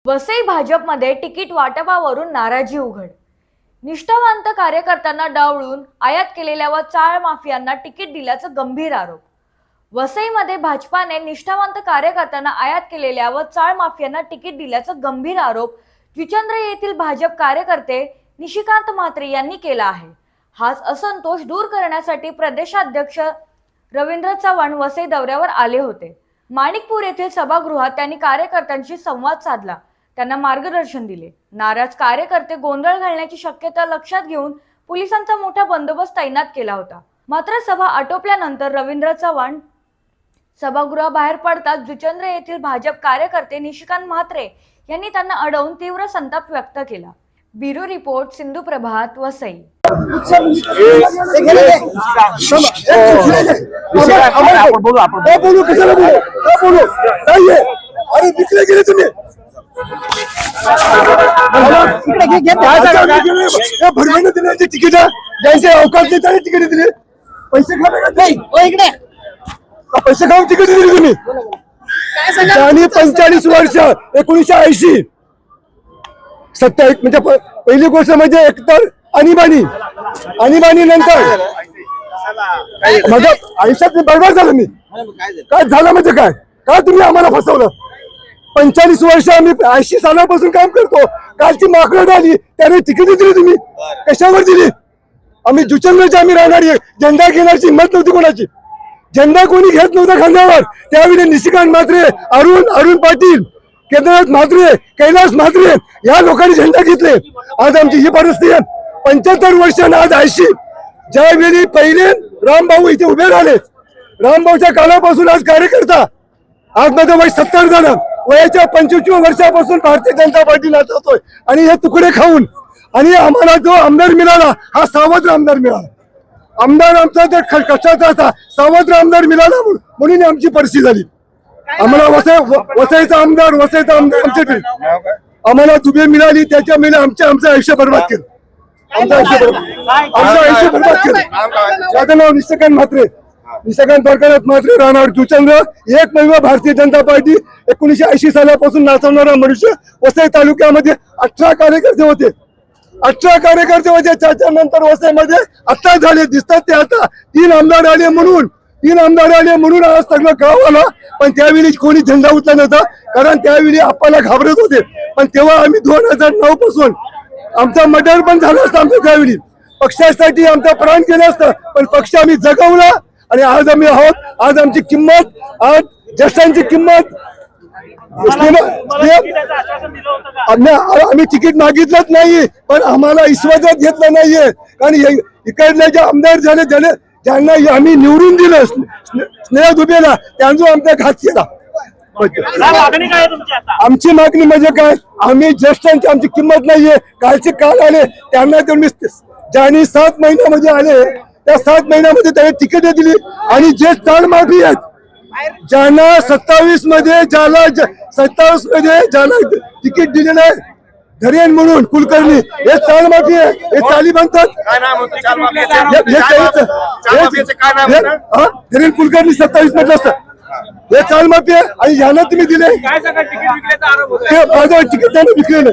वसई भाजपमध्ये तिकीट वाटपावरून नाराजी उघड। निष्ठावंत कार्यकर्त्यांना डावळून आयात केलेल्या व चाळ माफियांना तिकीट दिल्याचा गंभीर आरोप। वसईमध्ये भाजपाने निष्ठावंत कार्यकर्त्यांना आयात केलेल्या व चाळ माफियांना तिकीट दिल्याचा गंभीर आरोप जुचंद्र येथील भाजप कार्यकर्ते निशिकांत म्हात्रे यांनी केला आहे। हाच असंतोष दूर करण्यासाठी प्रदेशाध्यक्ष रवींद्र चव्हाण वसई दौऱ्यावर आले होते। माणिकपूर येथील सभागृहात त्यांनी कार्यकर्त्यांशी संवाद साधला, त्यांना मार्गदर्शन दिले। नाराज कार्यकर्ते गोंधळ घालण्याची शक्यता लक्षात घेऊन पोलिसांचा मोठा बंदोबस्त तैनात केला होता। मात्र सभा आटोपल्यानंतर रवींद्र चव्हाण सभागृहाबाहेर पडताच जुचंद्र येथील भाजप कार्यकर्ते निशिकांत म्हात्रे यांनी त्यांना अडवून तीव्र संताप व्यक्त केला। ब्युरो रिपोर्ट सिंधू प्रभात वसई। तिकीट ज्यांचे अवकाश देता तिकीट दिले, पैसे पैसे खाऊन तिकीट दिली तुम्ही। आणि 45 वर्ष 1980 27 म्हणजे पहिली गोष्ट म्हणजे एकतर आणीबाणी नंतर माझ्या आयुष्यात मी बर्बाद झालो। मी काय झालं म्हणजे काय तुम्ही आम्हाला फसवलं। 45 वर्ष आम्ही 80 सालापासून काम करतो। कालची माकडं आली त्याने तिकीट दिली, तुम्ही कशावर दिली? आम्ही जुचंद्रचे आम्ही राहणारी झेंडा घेण्याची हिंमत नव्हती कोणाची। झेंडा कोणी घेत नव्हता खांद्यावर। त्यावेळी निशिकांत म्हात्रे, अरुण पाटील, केदारनाथ म्हात्रे, कैलास म्हात्रे या लोकांनी झेंडा घेतले। आज आमची ही परिस्थिती आहे। 75 वर्षांना आज 80 ज्यावेळी पहिले रामभाऊ इथे उभे राहिले, रामभाऊच्या काळापासून आज कार्यकर्ता, आज माझं वय 70 झालं। वयाच्या 25व्या वर्षापासून भारतीय जनता पार्टी नाचवतोय आणि हे तुकडे खाऊन। आणि आम्हाला जो आमदार मिळाला हा सावत्र आमदार मिळाला। आमदार आमचा तर कष्टाचा होता, सावत्र आमदार मिळाला म्हणून आमची परिस्थिती झाली। आम्हाला वसईचा आमदार आमच्याकडे आम्हाला दुबे मिळाली, त्याच्यामुळे आमचं आयुष्य बर्बाद केलं। आमचं आयुष्य बर्बाद केलं। माझं नाव निशिकांत म्हात्रे राहणार जुचंद्र, एकमेव भारतीय जनता पार्टी 1980 सालापासून नाचवणारा मनुष्य। वसई तालुक्यामध्ये 18 कार्यकर्ते होते, 18 कार्यकर्ते होते। त्याच्यानंतर वसईमध्ये आता झाले दिसतात ते आता 3 आमदार आले म्हणून आज सगळं गाव आला। पण त्यावेळी कोणी झेंडा उचलला नव्हता, कारण त्यावेळी आपल्याला घाबरत होते। पण तेव्हा आम्ही 2009 पासून आमचा मर्डर पण झाला असता। आमच्या त्यावेळी पक्षासाठी आमचा प्राण केलं असतं, पण पक्ष आम्ही जगवला आणि आज आम्ही आहोत। आज आमची किंमत, आज ज्येष्ठांची किंमत, आम्ही तिकीट मागितलंच नाही, पण आम्हाला विश्वासात घेतलं नाहीये। कारण इकडले जे आमदार झाले ज्यांना आम्ही निवडून दिलं, स्नेह दुबेला, त्यांचा आमचा घात केला। आमची मागणी म्हणजे काय? आम्ही ज्येष्ठांची आमची किंमत नाहीये। कालचे काल आले त्यांना तुम्ही ज्यांनी 7 महिन्यामध्ये आले त्या 7 महिन्यामध्ये त्यांनी तिकीट दिली। आणि जे चाळ माफी आहेत, ज्यांना 27 मध्ये ज्याला तिकीट दिलेलं आहे धरेन म्हणून कुलकर्णी, हे चाळ माफी आहे। हे चाली म्हणतात धरेन कुलकर्णी 27 मधलं असतं, हे चाल माफी आहे। आणि यांना तुम्ही दिले, माझं तिकीट त्यांना विकलेलं।